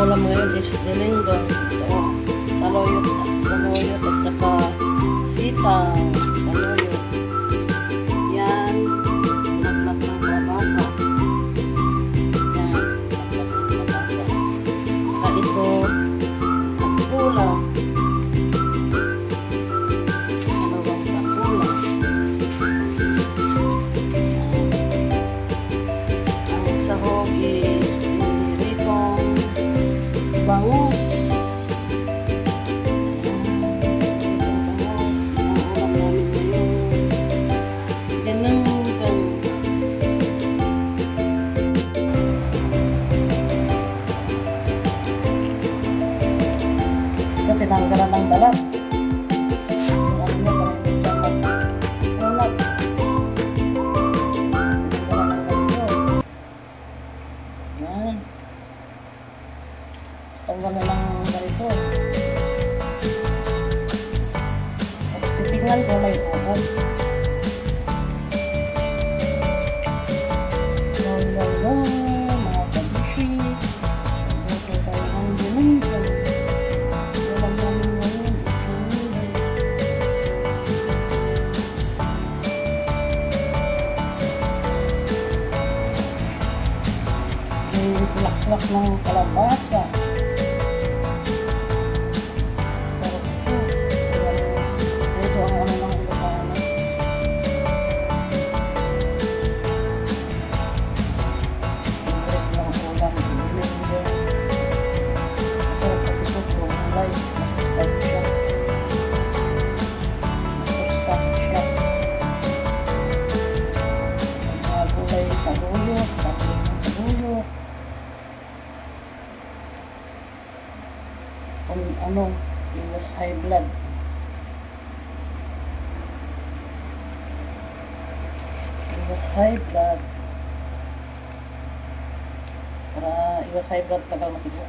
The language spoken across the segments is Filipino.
ulam ngayon is lilinggo. Ito, saluyot at saka sitaw, saluyot. Yan, laklak ng kalabasa. Yan, laklak ng kalabasa. Saka ito, at pula. Dalawang patula. Ang sahog is ritong bangus. Tinanggalan ng balat. Ano niya, parang ulat. Tinanggalan ng ganito. Yan. Tanggalan ng ganito. At titingnan ko may ubo. Lolo, mga kabishi. Luto tayo ng ginungan. Laklak ng kalabasa. Sarap ito. Ito ang ano ng Ilocano. Favorite ng ulam. Masarap kasi ito. Gulay. Masustansya. Masustansya. Mga gulay sa gulok. Tapos ng gulok. Kung ano, iwas high blood. Iwas high blood. Para iwas high blood tagal matibok.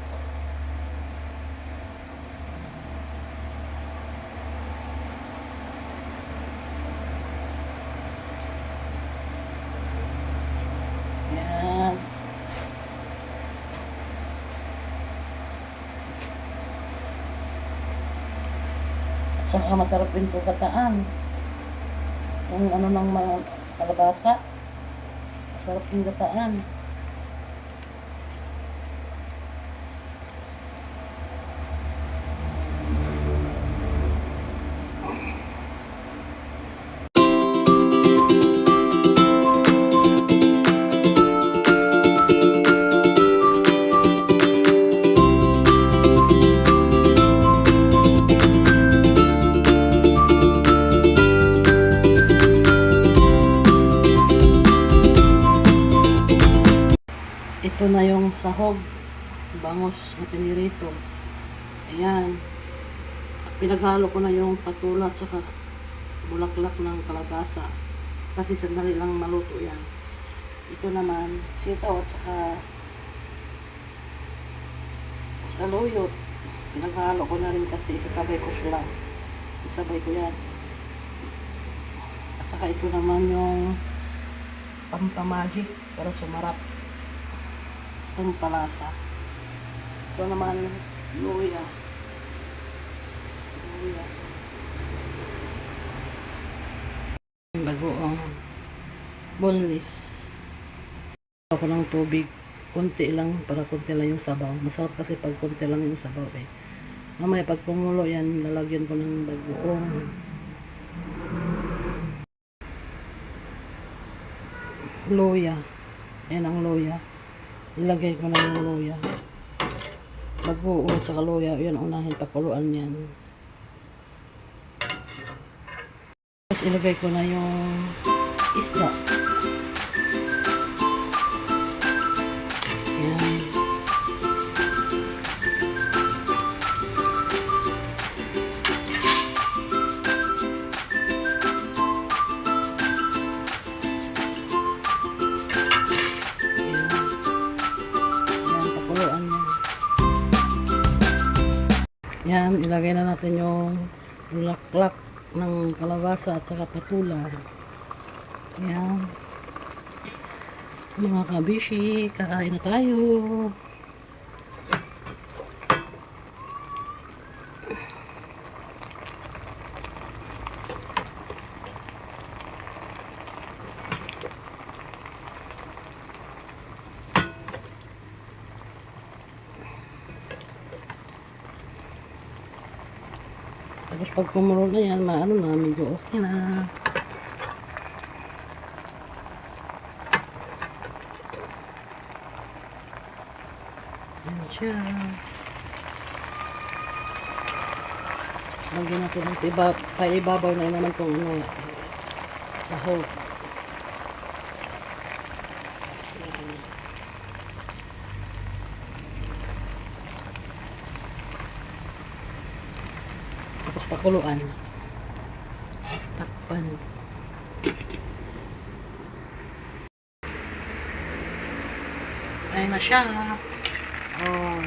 Yan. Saka masarap din po gataan. Kung ano ng mga kalabasa, masarap din gataan. Ito na yung sahog, bangus na pinirito. Ayan. Pinaghalo ko na yung patula at saka bulaklak ng kalabasa. Kasi sandali lang maluto yan. Ito naman, sitaw at saka saluyot. Pinaghalo ko na rin kasi isasabay ko siya lang. Isabay ko yan. At saka ito naman yung pampamagic para sumarap. Itong palasa. Ito naman, luya. Luya. Bagoong boneless. Ako ng tubig. Kunti lang, para kunti lang yung sabaw. Masarap kasi pag kunti lang yung sabaw eh. Mamaya pag kumulo yan, lalagyan ko ng bagoong. Luya. Yan ang luya. Ilagay ko na yung luya. Bagoong sa luya. Yan, unahin pakuluan yan. Tapos ilagay ko na yung isda. Yan. Yan, ilagay na natin yung bulaklak ng kalabasa at saka patula. Yan. Mga kabishi, kakain na tayo. Tapos pag kumulo na yan, maano na, medyo okay na. Yan siya. Tapos lagyan natin ng paibabaw na naman itong ano, sahog. Tapos pakuluan. Takpan. Ayan na siya. Oh.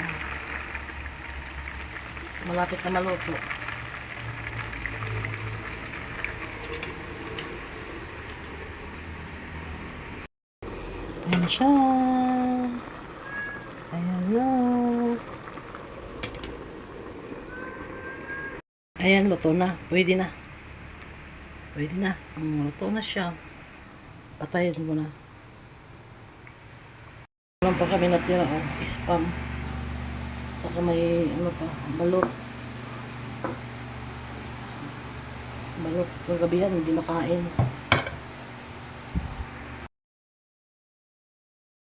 Malapit na maluto. Ayan siya. Ayan na. Ayan, luto na. Pwede na. Pwede na. Luto na siya. Patayin mo na. Meron pa kami natira, spam. Saka may, ano pa, balot. Balot. Kagabi yan, hindi makain.